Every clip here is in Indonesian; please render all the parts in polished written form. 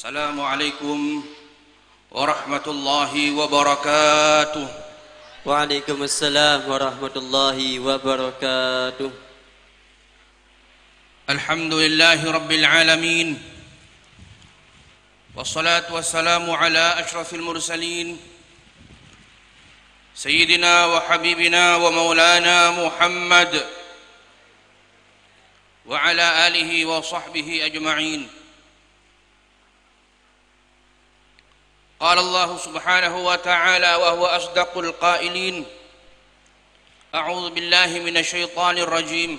Assalamualaikum warahmatullahi wabarakatuh. Waalaikumsalam warahmatullahi wabarakatuh. Alhamdulillahi rabbil alamin. Wassalatu wassalamu ala ashrafil mursalin Sayyidina wa habibina wa maulana Muhammad wa ala alihi wa sahbihi ajma'in. قال الله سبحانه وتعالى وهو أصدق القائلين أعوذ بالله من الشيطان الرجيم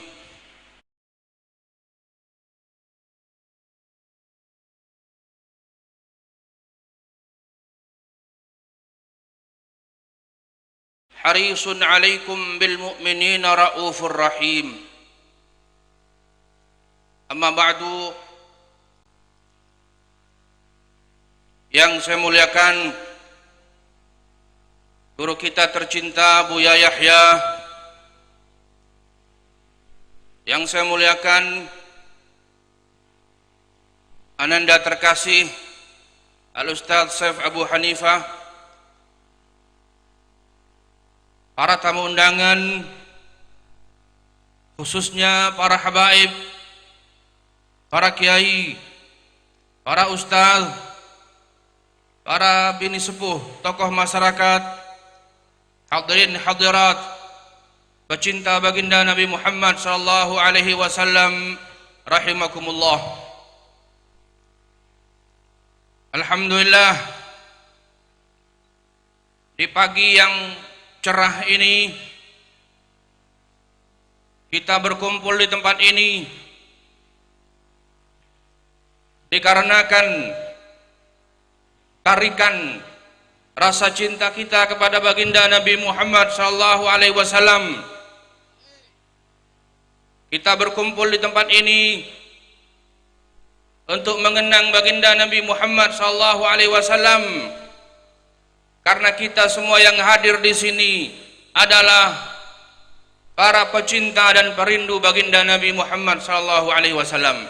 حريص عليكم بالمؤمنين رؤوف رحيم أما بعد. Yang saya muliakan guru kita tercinta Buya Yahya, yang saya muliakan Ananda terkasih Al-Ustadz Syekh Abu Hanifah, para tamu undangan, khususnya para habaib, para kiai, para ustadz, para bini sepuh, tokoh masyarakat, hadirin hadirat, pecinta baginda Nabi Muhammad sallallahu alaihi wasallam, rahimakumullah. Alhamdulillah, di pagi yang cerah ini kita berkumpul di tempat ini dikarenakan tarikan rasa cinta kita kepada baginda Nabi Muhammad sallallahu alaihi wasallam. Kita berkumpul di tempat ini untuk mengenang baginda Nabi Muhammad sallallahu alaihi wasallam karena kita semua yang hadir di sini adalah para pecinta dan perindu baginda Nabi Muhammad sallallahu alaihi wasallam.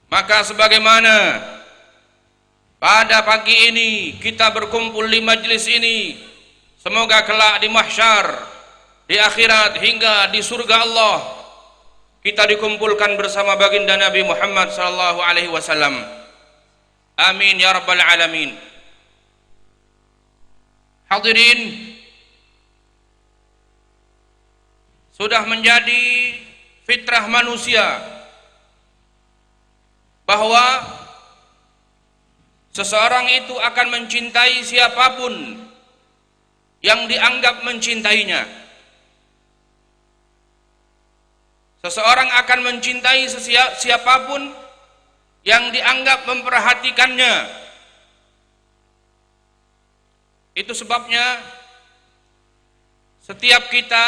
Maka sebagaimana pada pagi ini kita berkumpul di majlis ini, semoga kelak di mahsyar, di akhirat hingga di surga Allah kita dikumpulkan bersama baginda Nabi Muhammad sallallahu alaihi wasallam. Amin ya rabbal alamin. Hadirin, sudah menjadi fitrah manusia bahwa seseorang itu akan mencintai siapapun yang dianggap mencintainya. Seseorang akan mencintai siapapun yang dianggap memperhatikannya. Itu sebabnya setiap kita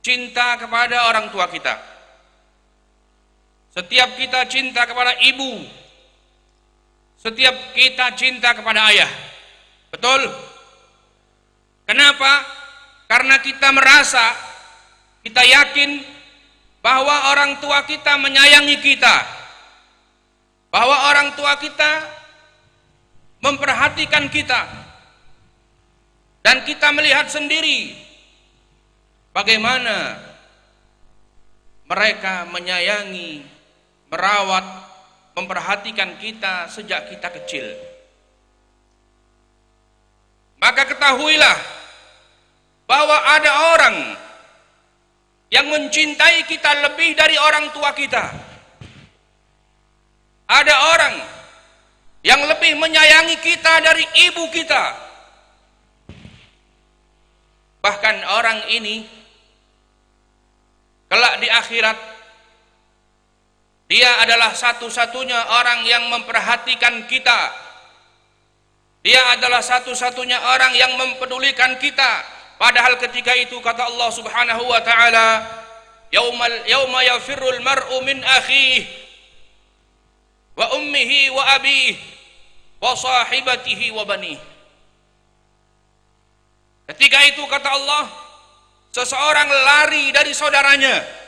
cinta kepada orang tua kita. Setiap kita cinta kepada ibu. Setiap kita cinta kepada ayah. Betul? Kenapa? Karena kita merasa, kita yakin bahwa orang tua kita menyayangi kita, bahwa orang tua kita memperhatikan kita, dan kita melihat sendiri bagaimana mereka menyayangi, merawat, memperhatikan kita sejak kita kecil. Maka ketahuilah bahwa ada orang yang mencintai kita lebih dari orang tua kita. Ada orang yang lebih menyayangi kita dari ibu kita. Bahkan orang ini kelak di akhirat dia adalah satu-satunya orang yang memperhatikan kita. Dia adalah satu-satunya orang yang mempedulikan kita. Padahal ketika itu kata Allah Subhanahu wa taala, yauma yafirrul mar'u min akhihi wa ummihi wa abihi wa sahibatihi wa banihi. Ketika itu kata Allah, seseorang lari dari saudaranya.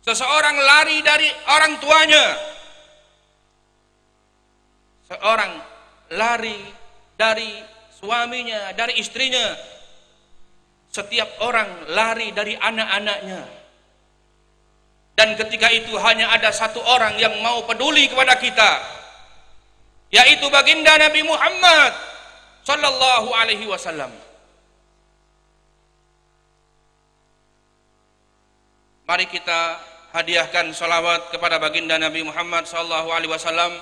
Seseorang lari dari orang tuanya. Seorang lari dari suaminya, dari istrinya. Setiap orang lari dari anak-anaknya. Dan ketika itu hanya ada satu orang yang mau peduli kepada kita, yaitu baginda Nabi Muhammad sallallahu alaihi wasallam. Mari kita hadiahkan salawat kepada baginda Nabi Muhammad sallallahu alaihi wasallam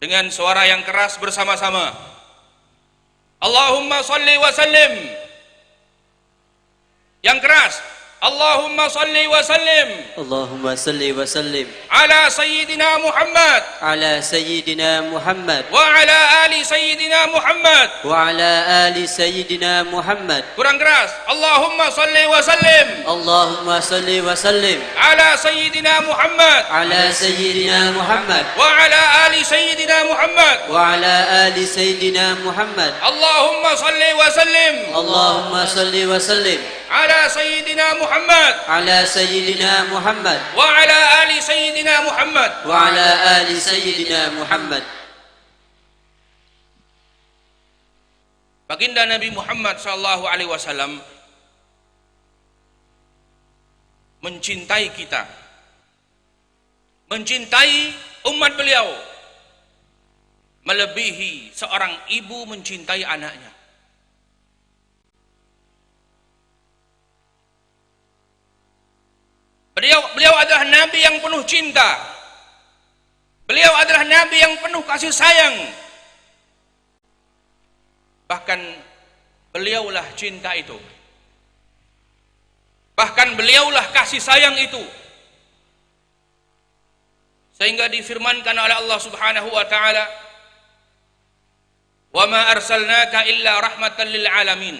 dengan suara yang keras bersama-sama. Allahumma salli wa sallim. Yang keras. Allahumma salli wa sallim. Allahumma salli wa sallim Ala Sayyidina Muhammad. ala Sayyidina Muhammad Wa ala ali Sayyidina Muhammad. wa ala ali Sayyidina Muhammad. Kurang keras. Allahumma salli wa sallim. Allahumma salli wa sallim Ala Sayyidina Muhammad. ala Sayyidina Muhammad Wa ala ali Sayyidina Muhammad. wa ala ali Sayyidina Muhammad. Allahumma salli wa sallim. Allahumma salli wa sallim Ala Sayyidina Muhammad. ala Sayyidina Muhammad Wa ala ali Sayyidina Muhammad. wa ala ali Sayyidina Muhammad. Baginda Nabi Muhammad sallallahu alaihi wasallam mencintai kita, mencintai umat beliau melebihi seorang ibu mencintai anaknya. Beliau adalah nabi yang penuh cinta. Beliau adalah nabi yang penuh kasih sayang. Bahkan beliaulah cinta itu. Bahkan beliaulah kasih sayang itu. Sehingga difirmankan oleh Allah Subhanahu wa taala, "Wa ma arsalnaka illa rahmatan lil alamin."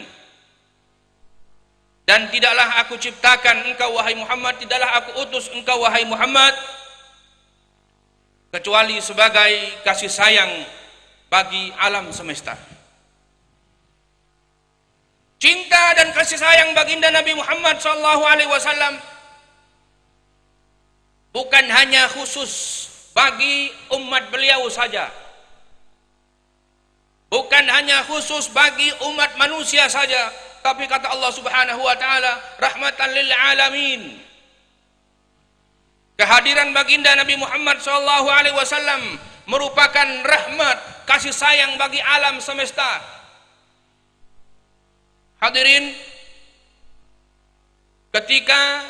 Dan tidaklah aku ciptakan engkau wahai Muhammad, tidaklah aku utus engkau wahai Muhammad kecuali sebagai kasih sayang bagi alam semesta. Cinta dan kasih sayang baginda Nabi Muhammad sallallahu alaihi wasallam bukan hanya khusus bagi umat beliau saja. Bukan hanya khusus bagi umat manusia saja, tapi kata Allah Subhanahu wa taala, rahmatan lil alamin. Kehadiran baginda Nabi Muhammad sallallahu alaihi wasallam merupakan rahmat, kasih sayang bagi alam semesta. Hadirin, ketika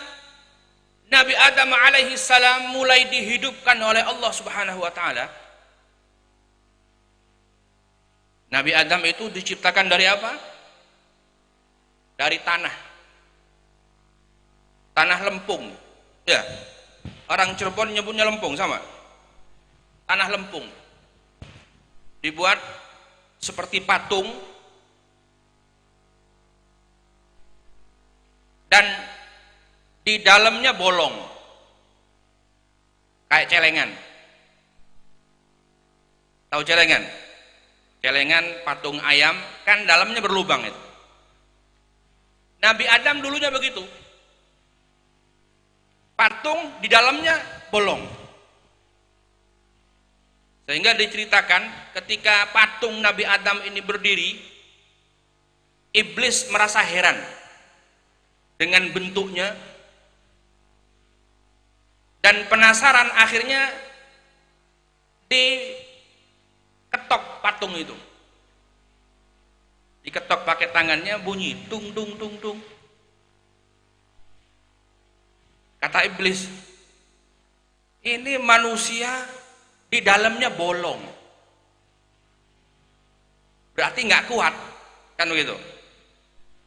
Nabi Adam alaihi salam mulai dihidupkan oleh Allah Subhanahu wa taala, Nabi Adam itu diciptakan dari apa? Dari tanah. Tanah lempung. Ya. Orang Cirebon nyebutnya lempung sama. Tanah lempung. Dibuat seperti patung dan di dalamnya bolong. Kayak celengan. Tahu celengan? Celengan patung ayam kan dalamnya berlubang itu. Nabi Adam dulunya begitu. Patung di dalamnya bolong. Sehingga diceritakan ketika patung Nabi Adam ini berdiri, iblis merasa heran dengan bentuknya dan penasaran, akhirnya diketok patung itu. Diketok pakai tangannya, bunyi tung tung tung tung. Kata iblis, ini manusia di dalamnya bolong, berarti nggak kuat, kan begitu?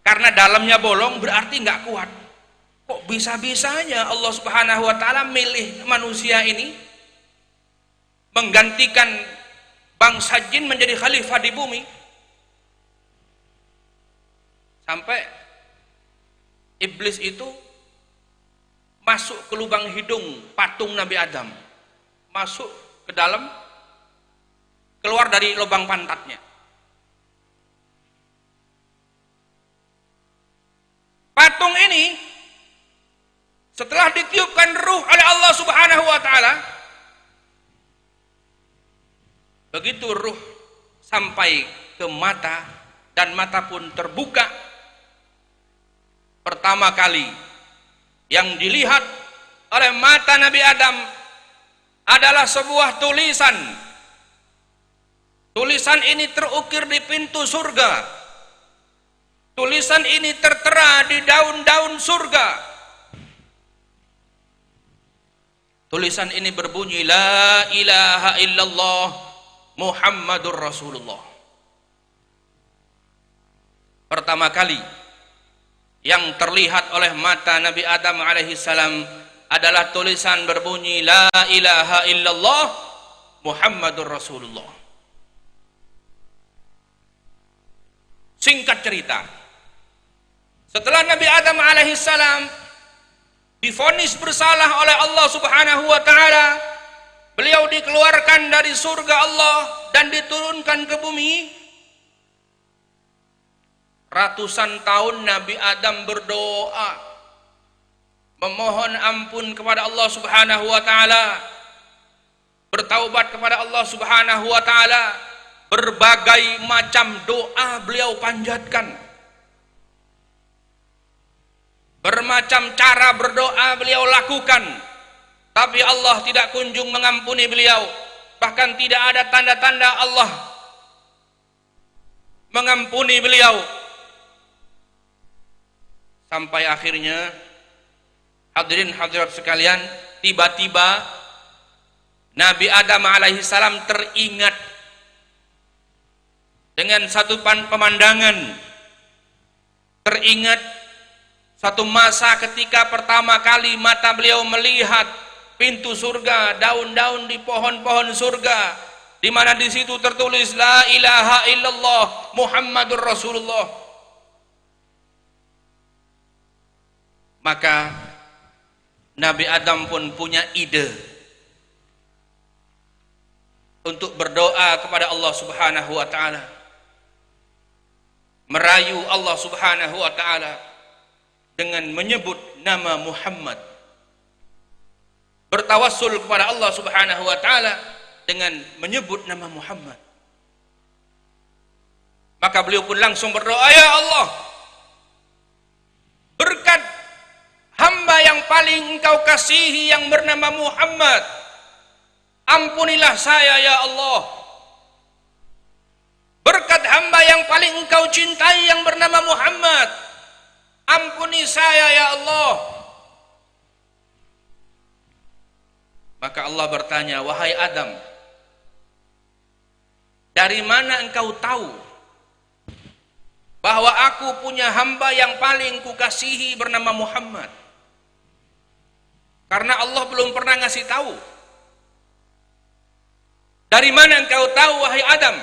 Karena dalamnya bolong berarti nggak kuat. Kok bisa-bisanya Allah Subhanahu wa taala milih manusia ini menggantikan bangsa jin menjadi khalifah di bumi? Sampai iblis itu masuk ke lubang hidung patung Nabi Adam, masuk ke dalam, keluar dari lubang pantatnya. Patung ini setelah ditiupkan ruh oleh Allah Subhanahu wa taala, begitu ruh sampai ke mata dan mata pun terbuka, pertama kali yang dilihat oleh mata Nabi Adam adalah sebuah tulisan. Tulisan ini terukir di pintu surga. Tulisan ini tertera di daun-daun surga. Tulisan ini berbunyi, La ilaha illallah Muhammadur Rasulullah. Pertama kali yang terlihat oleh mata Nabi Adam alaihissalam adalah tulisan berbunyi, La ilaha illallah Muhammadur Rasulullah. Singkat cerita, setelah Nabi Adam alaihissalam divonis bersalah oleh Allah Subhanahu wa taala, beliau dikeluarkan dari surga Allah dan diturunkan ke bumi. Ratusan tahun Nabi Adam berdoa, memohon ampun kepada Allah Subhanahu wa taala, bertaubat kepada Allah Subhanahu wa taala. Berbagai macam doa beliau panjatkan, bermacam cara berdoa beliau lakukan, tapi Allah tidak kunjung mengampuni beliau. Bahkan tidak ada tanda-tanda Allah mengampuni beliau. Sampai akhirnya, hadirin hadirat sekalian, tiba-tiba Nabi Adam alaihissalam teringat dengan satu pemandangan, teringat satu masa ketika pertama kali mata beliau melihat pintu surga, daun-daun di pohon-pohon surga, di mana di situ tertulis La ilaha illallah Muhammadur Rasulullah. Maka Nabi Adam pun punya ide untuk berdoa kepada Allah Subhanahu wa taala, merayu Allah Subhanahu wa taala dengan menyebut nama Muhammad, bertawassul kepada Allah Subhanahu wa taala dengan menyebut nama Muhammad. Maka beliau pun langsung berdoa, Ya Allah, berkat hamba yang paling engkau kasihi yang bernama Muhammad, ampunilah saya ya Allah. Berkat hamba yang paling engkau cintai yang bernama Muhammad, ampuni saya ya Allah. Maka Allah bertanya, wahai Adam, dari mana engkau tahu bahwa aku punya hamba yang paling kukasihi bernama Muhammad? Karena Allah belum pernah ngasih tahu. Dari mana engkau tahu wahai Adam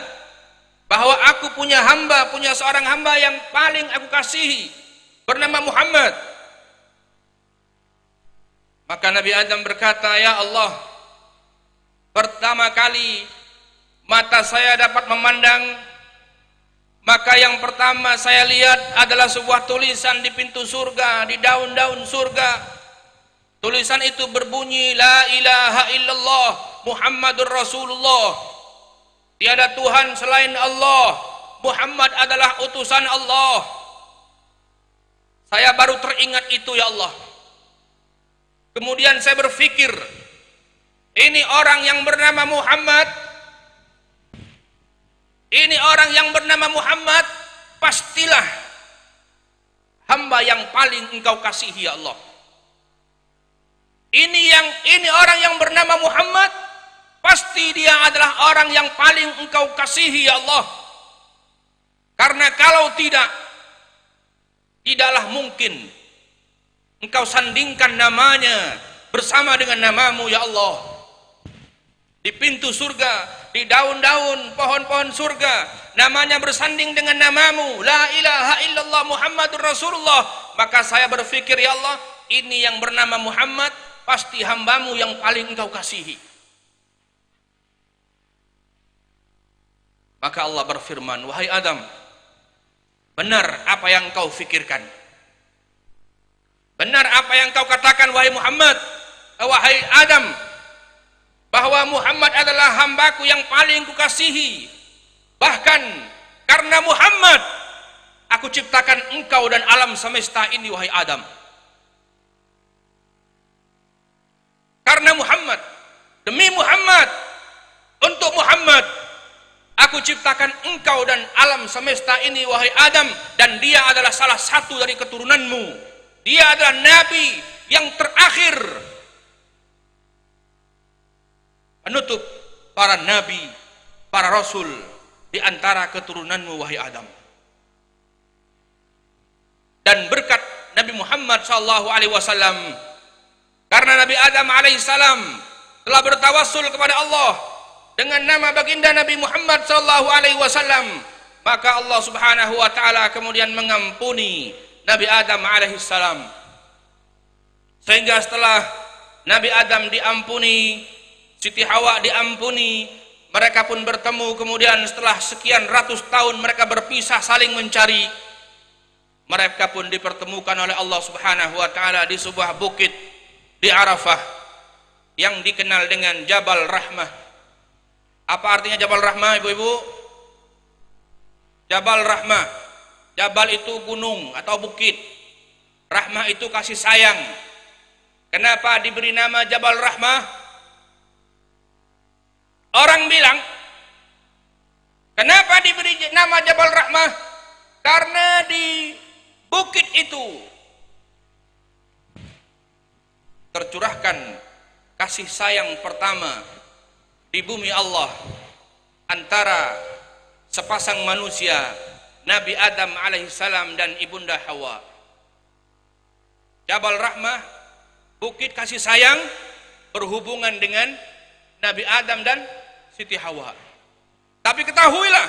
bahwa aku punya hamba, punya seorang hamba yang paling aku kasihi bernama Muhammad? Maka Nabi Adam berkata, Ya Allah, pertama kali mata saya dapat memandang, maka yang pertama saya lihat adalah sebuah tulisan di pintu surga, di daun-daun surga. Tulisan itu berbunyi, La ilaha illallah Muhammadur Rasulullah. Tiada Tuhan selain Allah, Muhammad adalah utusan Allah. Saya baru teringat itu ya Allah. Kemudian saya berpikir, ini orang yang bernama Muhammad, ini orang yang bernama Muhammad pastilah hamba yang paling engkau kasihi ya Allah. Ini orang yang bernama Muhammad, pasti dia adalah orang yang paling engkau kasihi ya Allah. Karena kalau tidak, tidaklah mungkin engkau sandingkan namanya bersama dengan namamu ya Allah. Di pintu surga, di daun-daun pohon-pohon surga, namanya bersanding dengan namamu, La ilaha illallah Muhammadur Rasulullah. Maka saya berpikir, ya Allah, ini yang bernama Muhammad pasti hambamu yang paling engkau kasihi. Maka Allah berfirman, wahai Adam, benar apa yang engkau fikirkan. Benar apa yang kau katakan wahai Muhammad, wahai Adam, bahwa Muhammad adalah hambaku yang paling kukasihi. Bahkan karena Muhammad aku ciptakan engkau dan alam semesta ini wahai Adam. Karena Muhammad, demi Muhammad, untuk Muhammad aku ciptakan engkau dan alam semesta ini wahai Adam, dan dia adalah salah satu dari keturunanmu. Dia adalah nabi yang terakhir, penutup para nabi, para rasul di antara keturunanmu wahai Adam. Dan berkat Nabi Muhammad SAW, karena Nabi Adam alaihissalam telah bertawassul kepada Allah dengan nama baginda Nabi Muhammad SAW, maka Allah Subhanahu wa taala kemudian mengampuni Nabi Adam alaihissalam. Sehingga setelah Nabi Adam diampuni, Siti Hawa diampuni, mereka pun bertemu. Kemudian setelah sekian ratus tahun mereka berpisah saling mencari, mereka pun dipertemukan oleh Allah Subhanahu wa taala di sebuah bukit di Arafah yang dikenal dengan Jabal Rahmah. Apa artinya Jabal Rahmah, ibu-ibu? Jabal Rahmah, Jabal itu gunung atau bukit, Rahmah itu kasih sayang. Kenapa diberi nama Jabal Rahmah? Orang bilang, kenapa diberi nama Jabal Rahmah? Karena di bukit itu tercurahkan kasih sayang pertama di bumi Allah antara sepasang manusia, Nabi Adam alaihissalam dan ibunda Hawa. Jabal Rahmah, bukit kasih sayang, berhubungan dengan Nabi Adam dan Siti Hawa. Tapi ketahuilah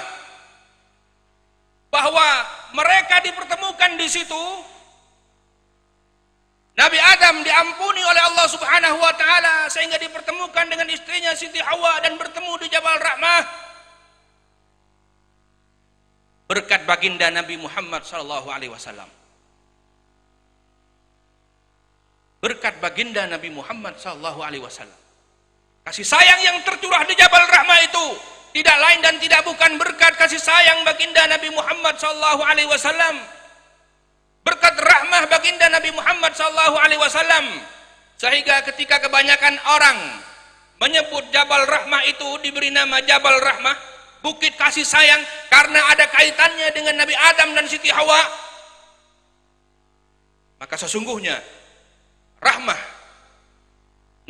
bahwa mereka dipertemukan di situ. Nabi Adam diampuni oleh Allah Subhanahu wa taala sehingga dipertemukan dengan istrinya Siti Hawa dan bertemu di Jabal Rahmah. Berkat baginda Nabi Muhammad sallallahu alaihi wasallam. Berkat baginda Nabi Muhammad sallallahu alaihi wasallam. Kasih sayang yang tercurah di Jabal Rahmah itu tidak lain dan tidak bukan berkat kasih sayang baginda Nabi Muhammad sallallahu alaihi wasallam. Berkat rahmah baginda Nabi Muhammad SAW, sehingga ketika kebanyakan orang menyebut Jabal Rahmah itu diberi nama Jabal Rahmah, bukit kasih sayang, karena ada kaitannya dengan Nabi Adam dan Siti Hawa. Maka sesungguhnya rahmah,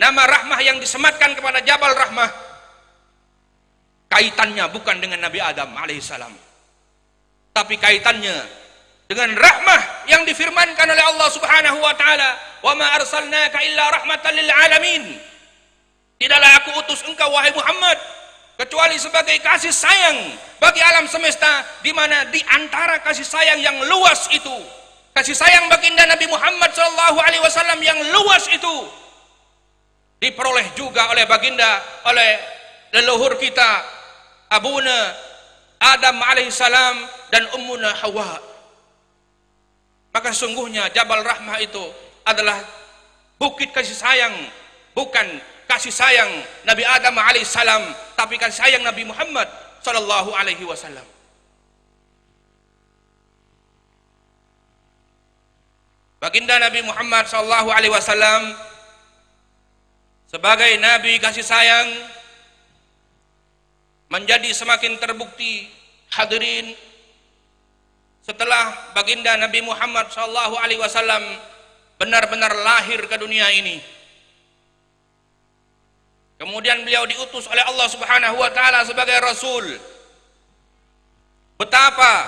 nama rahmah yang disematkan kepada Jabal Rahmah, kaitannya bukan dengan Nabi Adam alaihissalam, tapi kaitannya dengan rahmah yang difirmankan oleh Allah Subhanahu wa taala, "Wa ma arsalnaka illa rahmatan lil alamin." Tidaklah aku utus engkau wahai Muhammad kecuali sebagai kasih sayang bagi alam semesta, di mana di antara kasih sayang yang luas itu, kasih sayang baginda Nabi Muhammad sallallahu alaihi wasallam yang luas itu diperoleh juga oleh baginda, oleh leluhur kita Abuna Adam alaihissalam dan Ummuna Hawa. Maka sungguhnya Jabal Rahmah itu adalah bukit kasih sayang, bukan kasih sayang Nabi Adam alaihissalam, tapi kasih sayang Nabi Muhammad sallallahu alaihi wasallam. Baginda Nabi Muhammad sallallahu alaihi wasallam sebagai nabi kasih sayang menjadi semakin terbukti, hadirin, setelah baginda Nabi Muhammad SAW benar-benar lahir ke dunia ini. Kemudian beliau diutus oleh Allah Subhanahu wa taala sebagai rasul. Betapa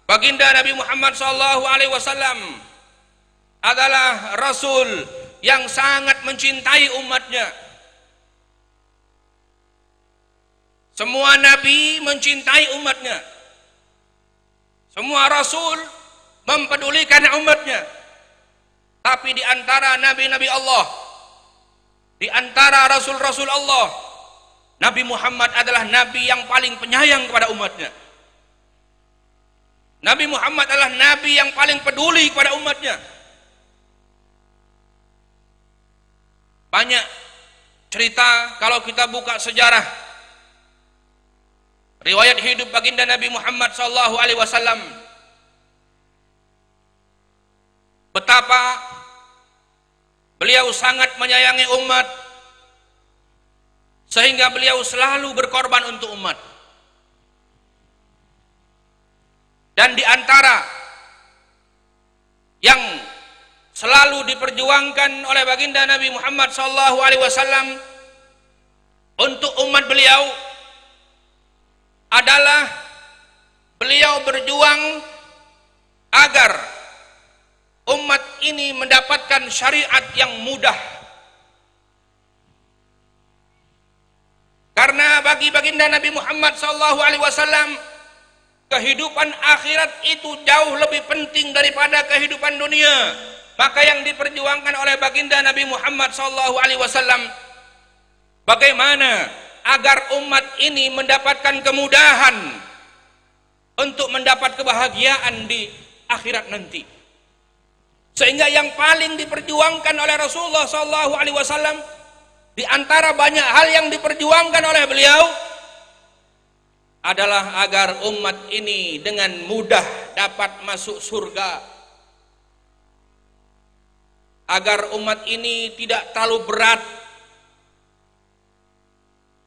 baginda Nabi Muhammad SAW adalah rasul yang sangat mencintai umatnya. Semua nabi mencintai umatnya. Semua rasul mempedulikan umatnya. Tapi di antara nabi-nabi Allah, di antara rasul-rasul Allah, Nabi Muhammad adalah nabi yang paling penyayang kepada umatnya. Nabi Muhammad adalah nabi yang paling peduli kepada umatnya. Banyak cerita kalau kita buka sejarah riwayat hidup baginda Nabi Muhammad SAW, betapa beliau sangat menyayangi umat sehingga beliau selalu berkorban untuk umat. Dan di antara yang selalu diperjuangkan oleh baginda Nabi Muhammad SAW untuk umat beliau adalah beliau berjuang agar umat ini mendapatkan syariat yang mudah. Karena bagi baginda Nabi Muhammad SAW kehidupan akhirat itu jauh lebih penting daripada kehidupan dunia. Maka yang diperjuangkan oleh baginda Nabi Muhammad SAW, bagaimana agar umat ini mendapatkan kemudahan untuk mendapat kebahagiaan di akhirat nanti. Sehingga yang paling diperjuangkan oleh Rasulullah SAW, di antara banyak hal yang diperjuangkan oleh beliau, adalah agar umat ini dengan mudah dapat masuk surga, agar umat ini tidak terlalu berat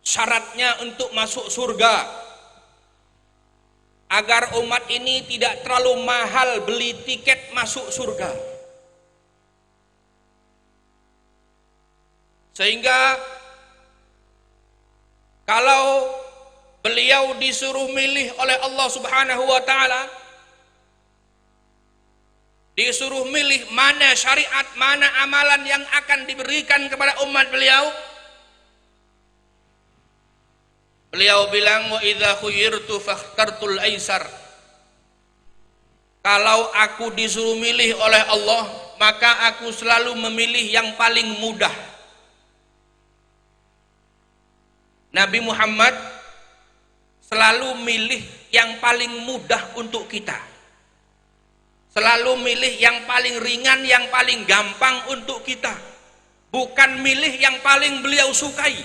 syaratnya untuk masuk surga, agar umat ini tidak terlalu mahal beli tiket masuk surga. Sehingga kalau beliau disuruh milih oleh Allah Subhanahu wa taala, disuruh milih mana syariat, mana amalan yang akan diberikan kepada umat beliau, beliau bilang, wa idza khuyirtu fakhtartul aisar. Kalau aku disuruh milih oleh Allah, maka aku selalu memilih yang paling mudah. Nabi Muhammad selalu milih yang paling mudah untuk kita, selalu milih yang paling ringan, yang paling gampang untuk kita, bukan milih yang paling beliau sukai.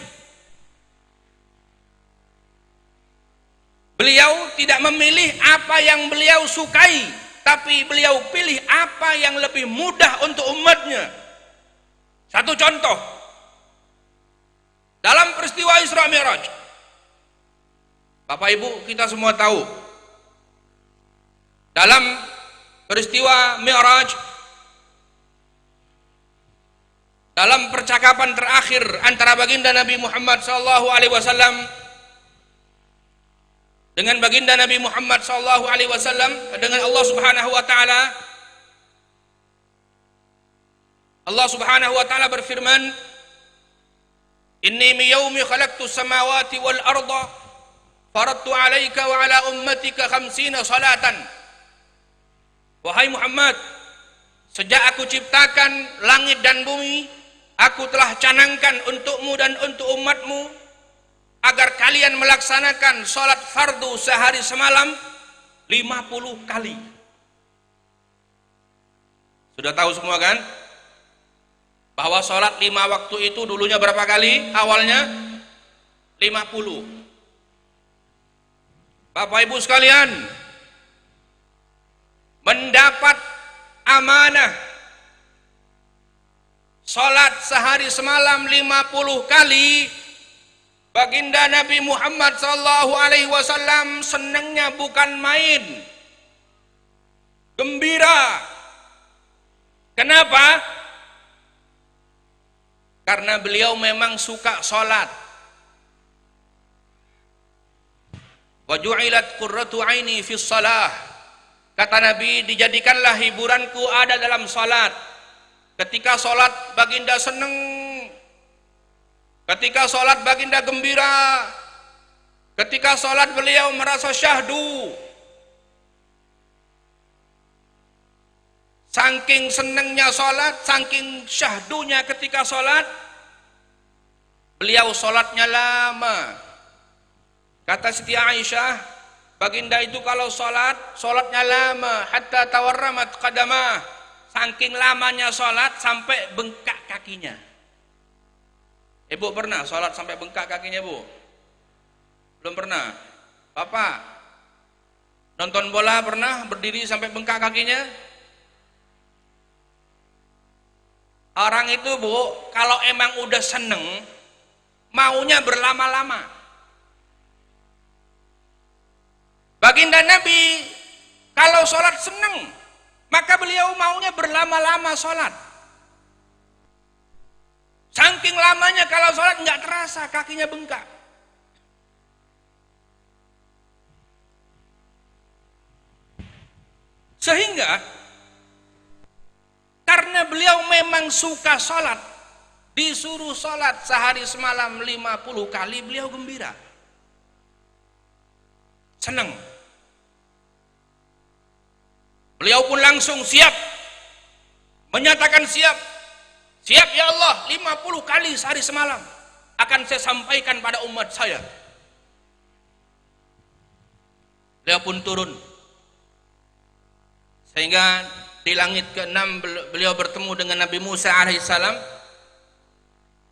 Beliau tidak memilih apa yang beliau sukai, tapi beliau pilih apa yang lebih mudah untuk umatnya. Satu contoh, dalam peristiwa Isra Mi'raj, Bapak Ibu kita semua tahu, dalam peristiwa Mi'raj, dalam percakapan terakhir antara baginda Nabi Muhammad SAW dengan baginda Nabi Muhammad SAW dengan Allah Subhanahu wa taala, Allah Subhanahu wa taala berfirman, inni min yaumi khalaqtus samawati wal arda faradtu alaika wa ala ummatika 50 salatan. Wahai Muhammad, sejak aku ciptakan langit dan bumi, aku telah canangkan untukmu dan untuk umatmu agar kalian melaksanakan salat fardu sehari semalam 50 kali. Sudah tahu semua kan bahwa salat 5 waktu itu dulunya berapa kali? Awalnya 50. Bapak Ibu sekalian, mendapat amanah salat sehari semalam 50 kali, baginda Nabi Muhammad SAW senangnya bukan main, gembira. Kenapa? Karena beliau memang suka salat. Wa ju'ilat qurratu aini fis shalah. Kata Nabi, dijadikanlah hiburanku ada dalam salat. Ketika salat baginda senang, ketika salat baginda gembira, ketika salat beliau merasa syahdu. Saking senangnya salat, saking syahdunya ketika salat, beliau salatnya lama. Kata Siti Aisyah, baginda itu kalau salat, salatnya lama, hatta tawarramat qadamah. Saking lamanya salat sampai bengkak kakinya. Ibu pernah sholat sampai bengkak kakinya, Bu? Belum pernah. Bapak nonton bola pernah berdiri sampai bengkak kakinya? Orang itu, Bu, kalau emang udah seneng, maunya berlama-lama. Baginda Nabi kalau sholat seneng, maka beliau maunya berlama-lama sholat. Saking lamanya kalau sholat nggak terasa kakinya bengkak. Sehingga karena beliau memang suka sholat, disuruh sholat sehari semalam 50 kali, beliau gembira, senang. Beliau pun langsung siap, menyatakan siap ya Allah, 50 kali sehari semalam akan saya sampaikan pada umat saya. Beliau pun turun, sehingga di langit ke-6 beliau bertemu dengan Nabi Musa alaihissalam.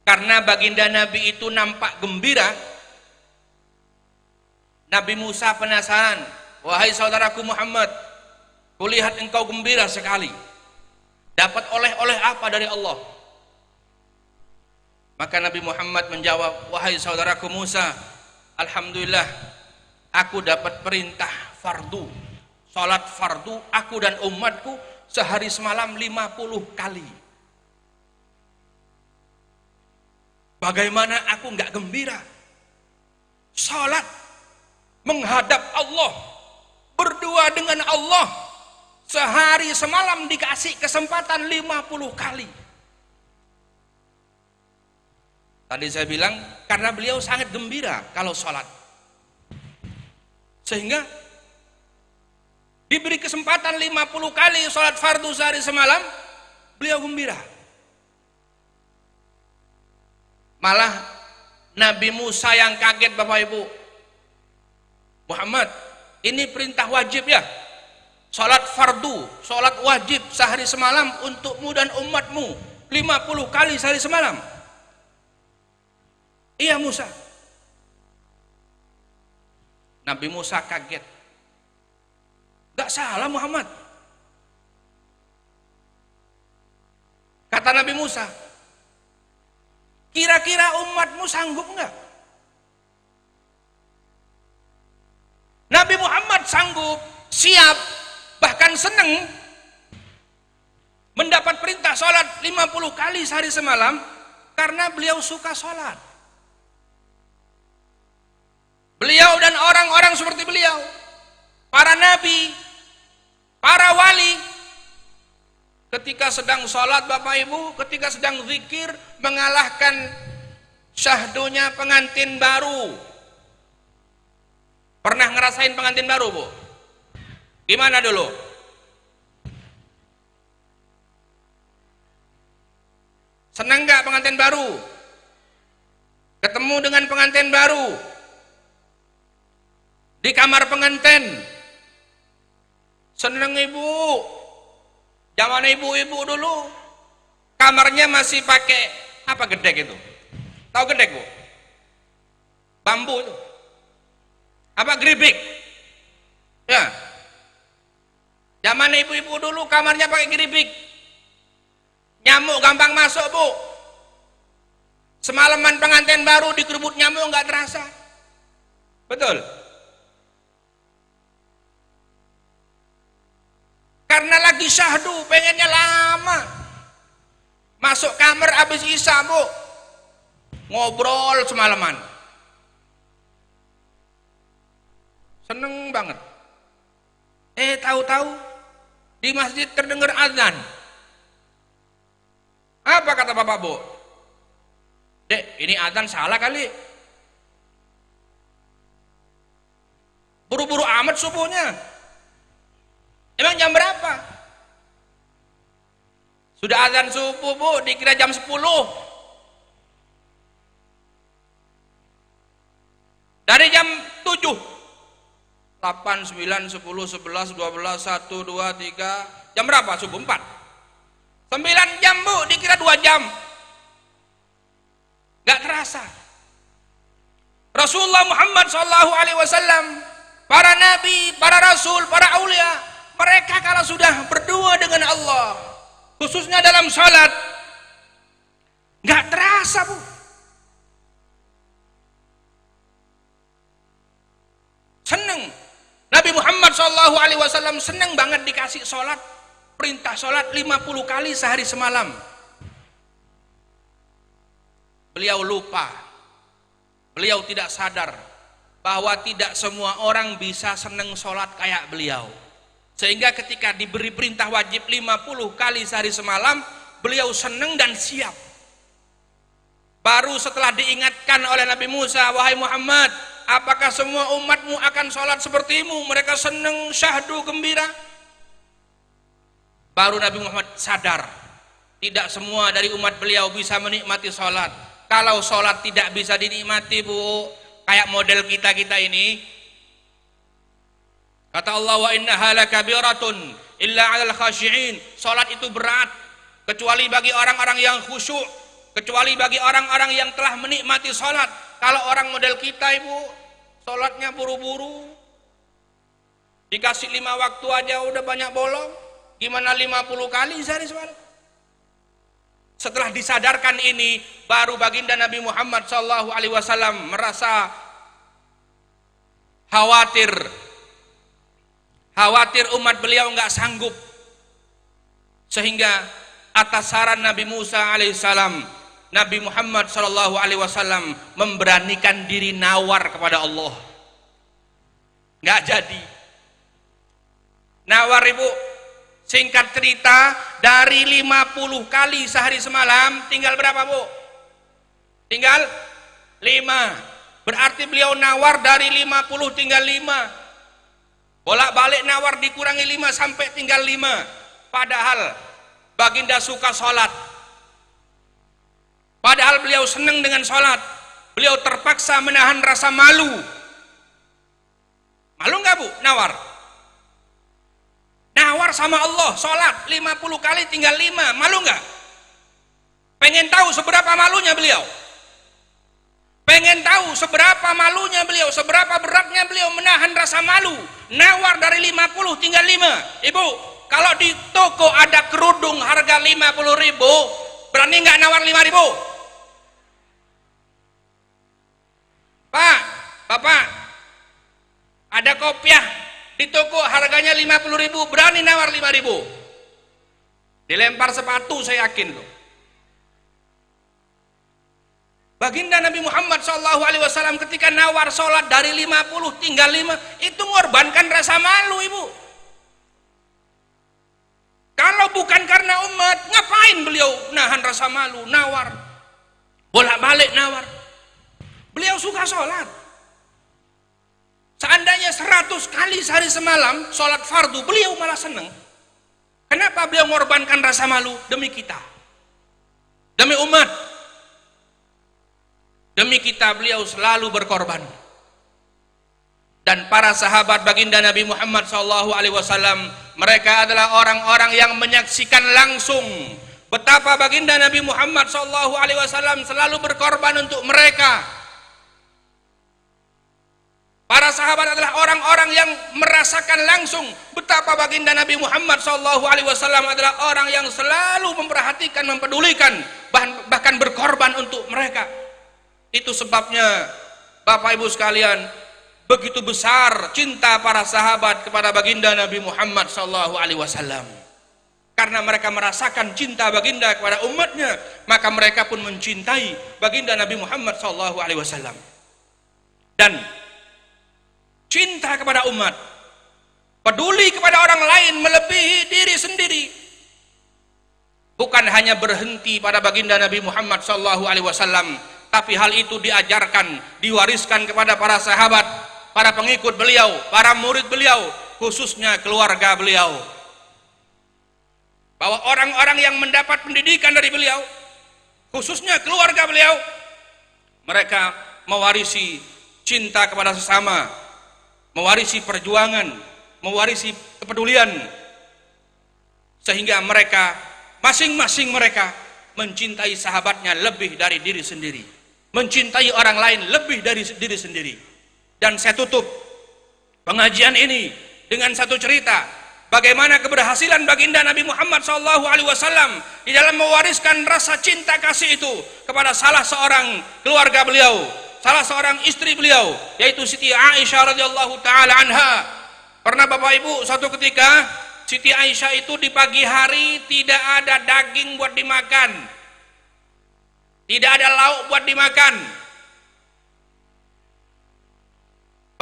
Karena baginda Nabi itu nampak gembira, Nabi Musa penasaran, wahai saudaraku Muhammad, kulihat engkau gembira sekali, dapat oleh-oleh apa dari Allah? Maka Nabi Muhammad menjawab, wahai saudaraku Musa, alhamdulillah aku dapat perintah fardu, salat fardu, aku dan umatku sehari semalam 50 kali. Bagaimana aku nggak gembira? Salat menghadap Allah, berdua dengan Allah, sehari semalam dikasih kesempatan 50 kali. Tadi saya bilang karena beliau sangat gembira kalau sholat, sehingga diberi kesempatan 50 kali sholat fardu sehari semalam, beliau gembira. Malah Nabi Musa yang kaget, Bapak Ibu. Muhammad, ini perintah wajib ya, sholat fardu, sholat wajib sehari semalam untukmu dan umatmu 50 kali sehari semalam. Iya Musa. Nabi Musa kaget. Gak salah Muhammad. Kata Nabi Musa, kira-kira umatmu sanggup enggak? Nabi Muhammad sanggup, siap, bahkan senang mendapat perintah sholat 50 kali sehari semalam karena beliau suka sholat. Beliau dan orang-orang seperti beliau, para nabi, para wali, ketika sedang sholat Bapak Ibu, ketika sedang zikir, mengalahkan syahdunya pengantin baru. Pernah ngerasain pengantin baru, Bu? Gimana dulu? Senang gak pengantin baru? Ketemu dengan pengantin baru di kamar pengantin, seneng Ibu. Zaman ibu-ibu dulu kamarnya masih pakai apa, gedek itu? Tahu gedek, Bu? Bambu itu. Apa, geribik? Ya. Zaman ibu-ibu dulu kamarnya pakai geribik. Nyamuk gampang masuk, Bu. Semalaman pengantin baru dikerubut nyamuk nggak terasa. Betul? Karena lagi syahdu, pengennya lama. Masuk kamar habis isya, Bu, ngobrol semalaman. Seneng banget. Tahu-tahu di masjid terdengar azan. Apa kata Bapak, Bu? Dek, ini azan salah kali. Buru-buru amat subuhnya. Emang jam berapa? Sudah azan subuh, Bu, dikira jam 10. Dari jam 7, 8, 9, 10, 11, 12, 1, 2, 3, jam berapa? Subuh 4. 9 jam, Bu, dikira 2 jam. Gak terasa. Rasulullah Muhammad SAW, para nabi, para rasul, para aulia, mereka kalau sudah berdua dengan Allah, khususnya dalam salat, gak terasa, Bu. Seneng. Nabi Muhammad SAW seneng banget dikasih salat, perintah salat 50 kali sehari semalam. Beliau lupa, beliau tidak sadar bahwa tidak semua orang bisa seneng sholat kayak beliau, sehingga ketika diberi perintah wajib 50 kali sehari semalam, beliau seneng dan siap. Baru setelah diingatkan oleh Nabi Musa, wahai Muhammad, apakah semua umatmu akan sholat sepertimu? Mereka seneng, syahdu, gembira. Baru Nabi Muhammad sadar, tidak semua dari umat beliau bisa menikmati sholat. Kalau sholat tidak bisa dinikmati, Bu, kayak model kita ini, kata Allah, wa innaha lakabiratun illa 'alal khashi'in. Salat itu berat kecuali bagi orang-orang yang khusyuk, kecuali bagi orang-orang yang telah menikmati salat. Kalau orang model kita, Ibu, salatnya buru-buru, dikasih 5 waktu aja udah banyak bolong, gimana 50 kali sehari semalam? Setelah disadarkan ini, baru baginda Nabi Muhammad SAW merasa khawatir umat beliau nggak sanggup, sehingga atas saran Nabi Musa alaihissalam, Nabi Muhammad SAW memberanikan diri nawar kepada Allah. Nggak jadi. Nawar, Ibu. Singkat cerita, dari 50 kali sehari semalam tinggal berapa, Bu? Tinggal 5. Berarti beliau nawar dari 50 tinggal 5. Bolak-balik nawar dikurangi 5 sampai tinggal 5. Padahal baginda suka sholat. Padahal beliau senang dengan sholat. Beliau terpaksa menahan rasa malu. Malu nggak, Bu, nawar? Nawar sama Allah, sholat 50 kali tinggal 5, malu nggak? Pengen tahu seberapa malunya beliau? Pengen tahu seberapa malunya beliau, seberapa beratnya beliau menahan rasa malu? Nawar dari 50 tinggal 5. Ibu, kalau di toko ada kerudung harga 50.000, berani nggak nawar 5.000? Pak, Bapak, ada kopiah di toko harganya 50.000, berani nawar 5.000? Dilempar sepatu, saya yakin loh. Baginda Nabi Muhammad SAW ketika nawar sholat dari 50 tinggal 5, itu mengorbankan rasa malu, Ibu. Kalau bukan karena umat, ngapain beliau nahan rasa malu, nawar, bolak-balik nawar? Beliau suka sholat. Seandainya 100 kali sehari semalam sholat fardu, beliau malah senang. Kenapa beliau mengorbankan rasa malu? Demi kita, demi umat, demi kita beliau selalu berkorban. Dan para sahabat baginda Nabi Muhammad SAW, mereka adalah orang-orang yang menyaksikan langsung betapa baginda Nabi Muhammad SAW selalu berkorban untuk mereka. Para sahabat adalah orang-orang yang merasakan langsung betapa baginda Nabi Muhammad SAW adalah orang yang selalu memperhatikan, mempedulikan, bahkan berkorban untuk mereka. Itu sebabnya, Bapak Ibu sekalian, begitu besar cinta para sahabat kepada baginda Nabi Muhammad SAW. Karena mereka merasakan cinta baginda kepada umatnya, maka mereka pun mencintai baginda Nabi Muhammad SAW. Dan cinta kepada umat, peduli kepada orang lain melebihi diri sendiri, bukan hanya berhenti pada baginda Nabi Muhammad SAW, tapi hal itu diajarkan, diwariskan kepada para sahabat, para pengikut beliau, para murid beliau, khususnya keluarga beliau. Bahwa orang-orang yang mendapat pendidikan dari beliau, khususnya keluarga beliau, mereka mewarisi cinta kepada sesama, mewarisi perjuangan, mewarisi kepedulian, sehingga mereka masing-masing mereka mencintai sahabatnya lebih dari diri sendiri. mencintai orang lain lebih dari diri sendiri. Dan saya tutup pengajian ini dengan satu cerita bagaimana keberhasilan baginda Nabi Muhammad SAW di dalam mewariskan rasa cinta kasih itu kepada salah seorang keluarga beliau, salah seorang istri beliau, yaitu Siti Aisyah radhiyallahu taala anha. Pernah Bapak Ibu, suatu ketika Siti Aisyah itu di pagi hari tidak ada daging buat dimakan, tidak ada lauk buat dimakan.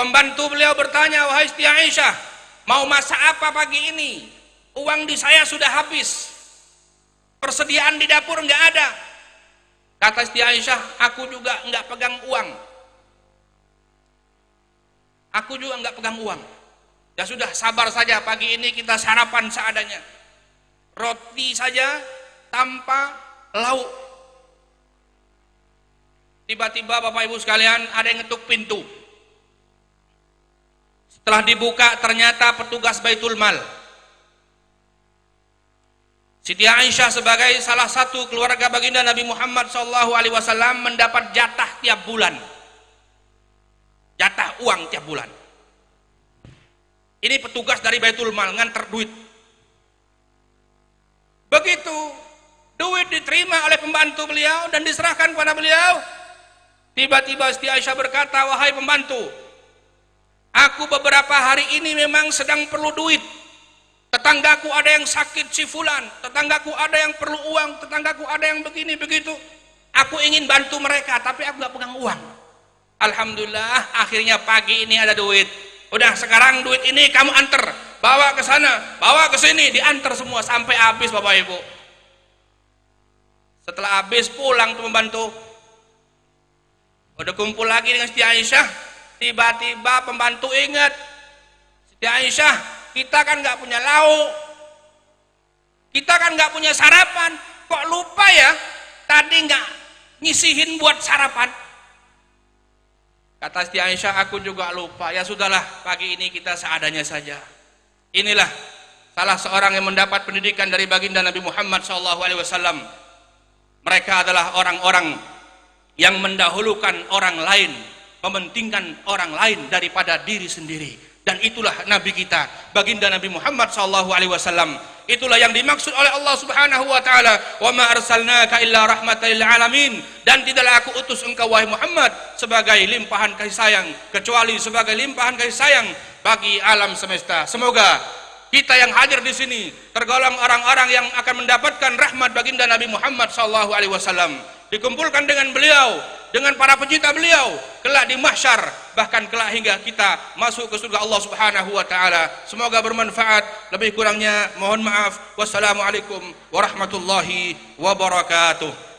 Pembantu beliau bertanya, "Wahai Siti Aisyah, mau masak apa pagi ini? Uang di saya sudah habis, persediaan di dapur nggak ada." Kata Siti Aisyah, "Aku juga nggak pegang uang. Aku juga nggak pegang uang. Ya sudah, sabar saja, pagi ini kita sarapan seadanya. Roti saja tanpa lauk." Tiba-tiba Bapak Ibu sekalian, ada yang ngetuk pintu. Setelah dibuka, ternyata petugas Baitul Mal. Siti Aisyah sebagai salah satu keluarga baginda Nabi Muhammad SAW mendapat jatah tiap bulan, jatah uang tiap bulan. Ini petugas dari Baitul Mal nganter duit. Begitu duit diterima oleh pembantu beliau dan diserahkan kepada beliau, tiba-tiba Siti Aisyah berkata, "Wahai pembantu, aku beberapa hari ini memang sedang perlu duit. Tetanggaku ada yang sakit si fulan, tetanggaku ada yang perlu uang, tetanggaku ada yang begini begitu. Aku ingin bantu mereka, tapi aku gak pegang uang. Alhamdulillah, akhirnya pagi ini ada duit. Udah, sekarang duit ini kamu antar, bawa ke sana, bawa ke sini, diantar semua sampai habis Bapak Ibu." Setelah habis pulang tuh pembantu, udah kumpul lagi dengan Siti Aisyah. Tiba-tiba pembantu ingat, "Siti Aisyah, kita kan nggak punya lauk, kita kan nggak punya sarapan, kok lupa ya tadi nggak nyisihin buat sarapan?" Kata Siti Aisyah, "Aku juga lupa. Ya sudahlah, pagi ini kita seadanya saja." Inilah salah seorang yang mendapat pendidikan dari baginda Nabi Muhammad SAW. Mereka adalah orang-orang yang mendahulukan orang lain, mementingkan orang lain daripada diri sendiri. Dan itulah Nabi kita, baginda Nabi Muhammad SAW. Itulah yang dimaksud oleh Allah Subhanahu wa taala, "Wa ma arsalnaka illa rahmatan lil alamin." Dan tidaklah aku utus engkau wahai Muhammad sebagai limpahan kasih sayang, kecuali sebagai limpahan kasih sayang bagi alam semesta. Semoga kita yang hadir di sini tergolong orang-orang yang akan mendapatkan rahmat baginda Nabi Muhammad SAW, dikumpulkan dengan beliau, dengan para pecinta beliau kelak di mahsyar, bahkan kelak hingga kita masuk ke surga Allah Subhanahu wa taala. Semoga bermanfaat. Lebih kurangnya mohon maaf. Wassalamualaikum warahmatullahi wabarakatuh.